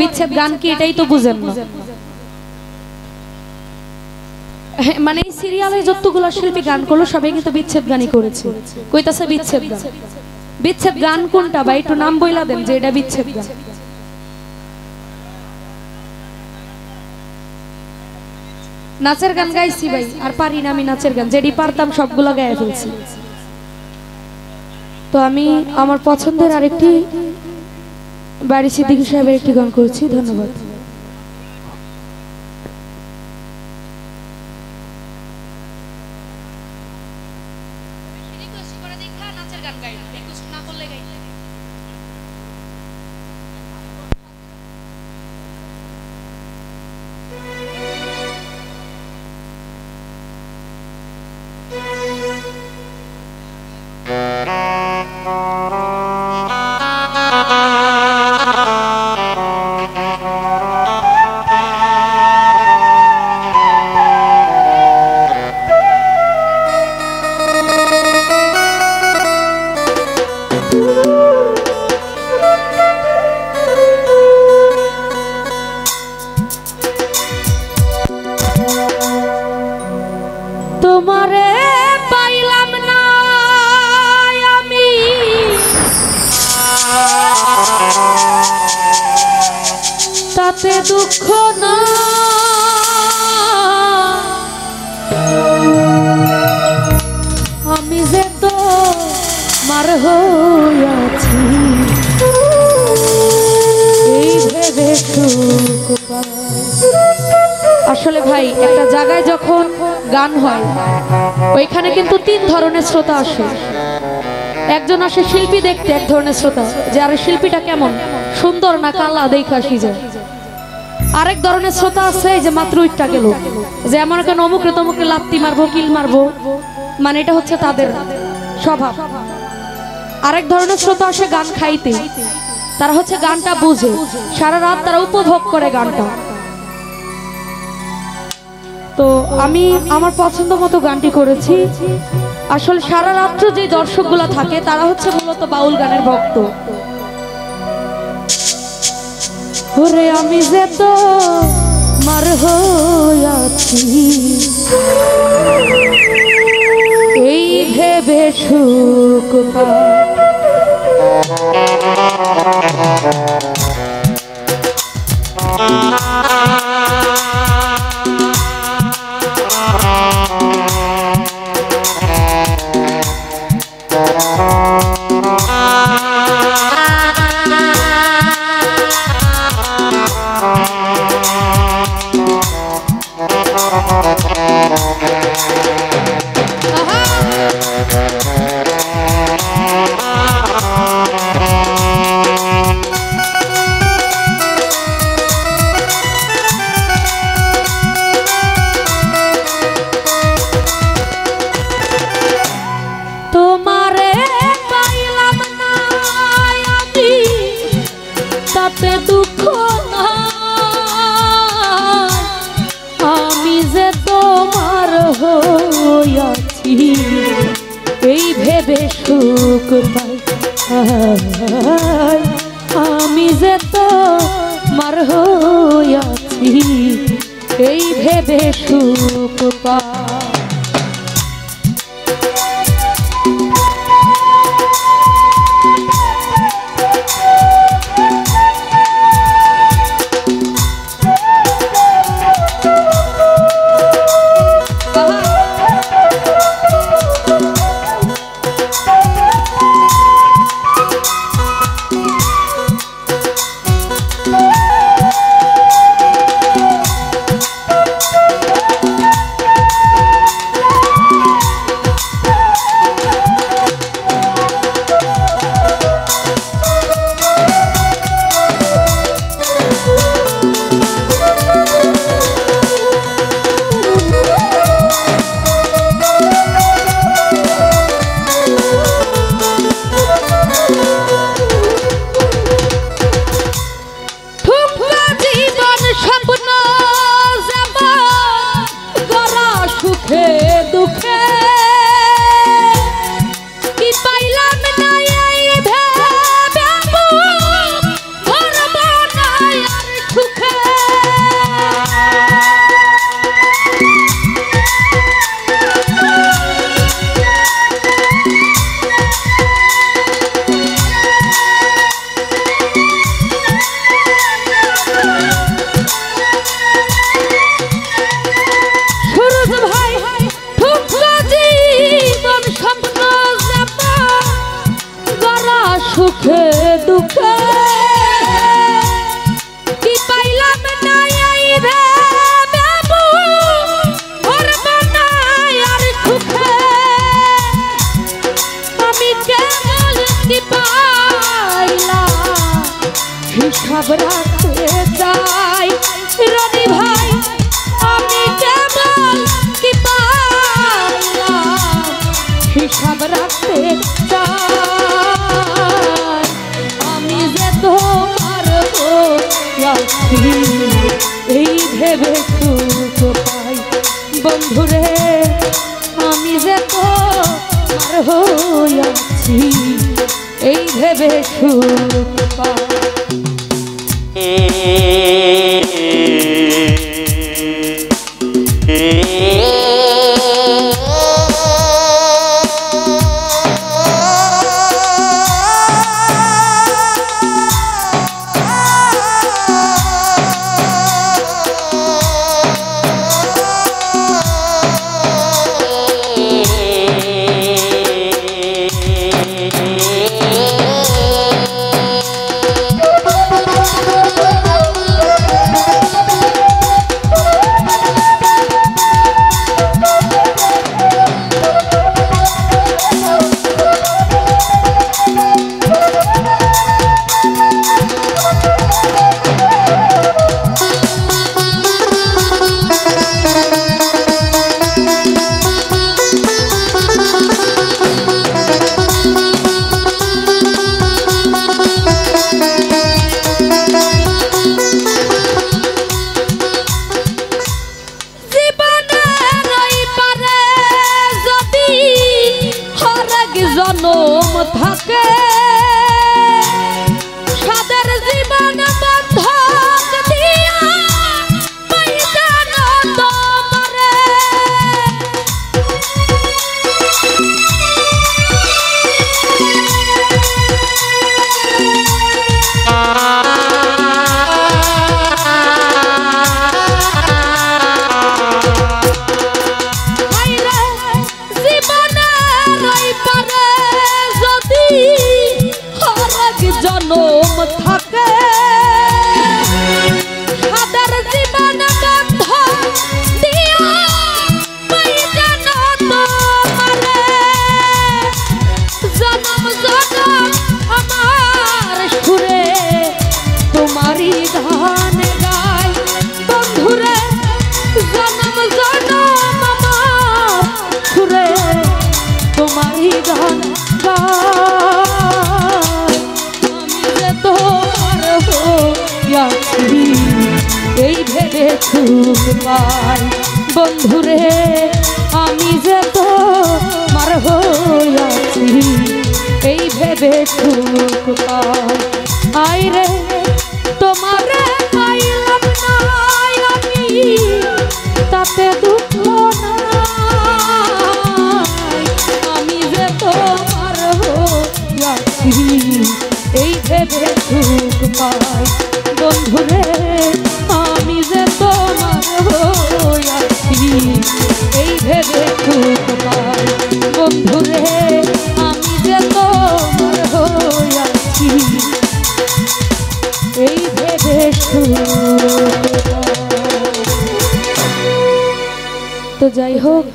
বিচ্ছেদ গান কি এটাই তো বুঝেন না। মানে এই সিরিয়ালে যতগুলো শিল্পী গান করলো সবাই কিন্তু বিচ্ছেদ গানই করেছে। কইতাছে বিচ্ছেদ গান, বিচ্ছেদ গান কোনটা ভাই একটু নাম বইলা দেন যে এটা বিচ্ছেদ গান। নাচের গান গাইছি ভাই, আর পারি না আমি নাচের গান, যেটি পারতাম সবগুলো গায়ে ফেলছি। তো আমি আমার পছন্দের আরেকটি বাড়ি সিদ্দিকী সাহেবের একটি গান করেছি। ধন্যবাদ। তোমারে পাইলাম না আমি, তাতে দুঃখ না, আমি যে তো মার হইয়াছি এই ভেবে সুখ পাই। আসলে ভাই একটা জায়গায় যখন গান হয় ওইখানে কিন্তু তিন ধরনের শ্রোতা আসে। একজন আসে শিল্পী দেখতে, এক ধরনের শ্রোতা যে আরে শিল্পীটা কেমন সুন্দর না কালা দেখে আসি যায়। আরেক ধরনের শ্রোতা আছে যে মাত্র উঠটা গেল, যে এমন কেন অমুকরে তমুকরে লাত্তি মারবো কিল মারবো, মানে এটা হচ্ছে তাদের স্বভাব। আরেক ধরনের শ্রোতা আসে গান খাইতে, তারা হচ্ছে গানটা বুঝে, সারা রাত তারা উপভোগ করে গানটা। তো আমি আমার পছন্দ মতো গানটি করেছি। আসলে সারা রাত্র যে দর্শকগুলা থাকে তারা হচ্ছে মূলত বাউল গানের ভক্ত। ওরে আমি যে তো মার হইয়াছি এই ভেবে সুখ পাই। তোমারে পাইলাম না আমি, তাতে দুঃখ না, আমি যে তোমার হইয়াছি এই ভেবে সুখ পাই। আমি যে তোমার হইয়াছি এই ভেবে সুখ পাই। যাই রনি ভাই আমি কেবল কি পাইলাম হিসাব রাখতে চাই আমি যে তোমার হইয়াছি এই ভেবে সুখ পাই বন্ধুরে আমি যে তোমার হইয়াছি এই ভেবে সুখ পাই জনম থাকে সাদের জীবন বন্ধক দিয়া পাইজানো তোমারে জনম থাকে সাদের জীবন বন্ধক দিয়া পাইজানো তোমারে জনম জনম আমার সুরে তোমারই গান গাই বন্ধুরে জনম জনম আমার সুরে তোমারই গান গাই এই ভেবে সুখ পাই বন্ধুরে আমি যে তোমার হইয়াছি এই ভেবে সুখ পাই আই রে তোমারে পাইলাম না আমি তাতে দুঃখ নাই আমি যে তোমার হইয়াছি এই ভেবে সুখ পাই বন্ধুরে আমি যে তোমার হইয়াছি এই ভেবে সুখ পাই বন্ধুরে আমি যে তোমার হইয়াছি এই ভেবে সুখ পাই। তো যাই হোক